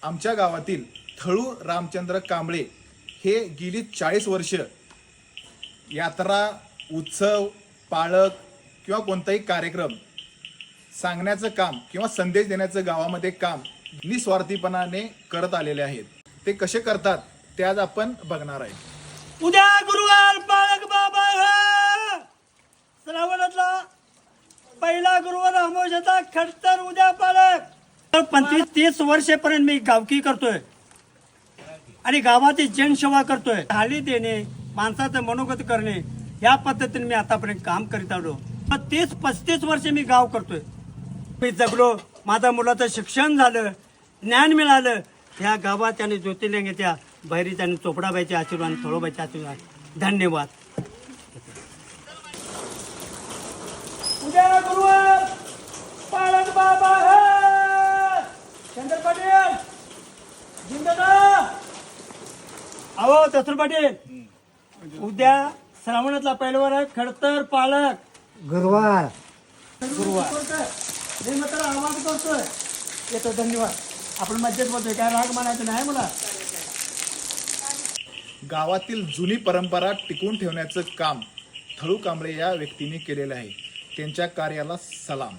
आमच्या गावातील थळू रामचंद्र कांबळे हे गेली 40 वर्ष यात्रा, उत्सव, पाळक किंवा कोणताही कार्यक्रम सांगण्याचं काम किंवा संदेश देण्याचं गावामध्ये काम निस्वार्थीपणाने करत आलेले आहेत. ते कसे करतात ते आज आपण बघणार आहे. उद्या गुरुवार पाळक बाबा श्रावणातला पहिला गुरुवार अमावस्याचा खडतर उद्या पाळक. 25-30 वर्षापर्यंत मी गावकी करतोय आणि गावाची जनसेवा करतोय. थाली देणे, माणसाचं मनोगत करणे या पद्धतीने मी आतापर्यंत काम करीत आलो. 30-35 वर्ष मी गाव करतोय. मी जगलो, माझ्या मुलाचं शिक्षण झालं, ज्ञान मिळालं. ह्या गावात आणि ज्योतिर्लिंगाच्या भैरीच्या आणि चोपडाबाईचे आशीर्वाद, थोडोबाईचे आशीर्वाद. धन्यवाद. उद्या गुरुवार पाळक बाबा चंद्र पाटील जिंदादा. अहो दसर पाटील, उद्या श्रावणातला पहिलवार आहे खडतर पाळक गुरुवार. मी मात्र आवाज करतोय. येतो. धन्यवाद. आपण मज्जेत बोलतोय, काय राग मानायचं नाही मला. गावातील जुनी परंपरा टिकवून ठेवण्याचं काम थळू कांबळे या व्यक्तीने केलेलं आहे. त्यांच्या कार्याला सलाम.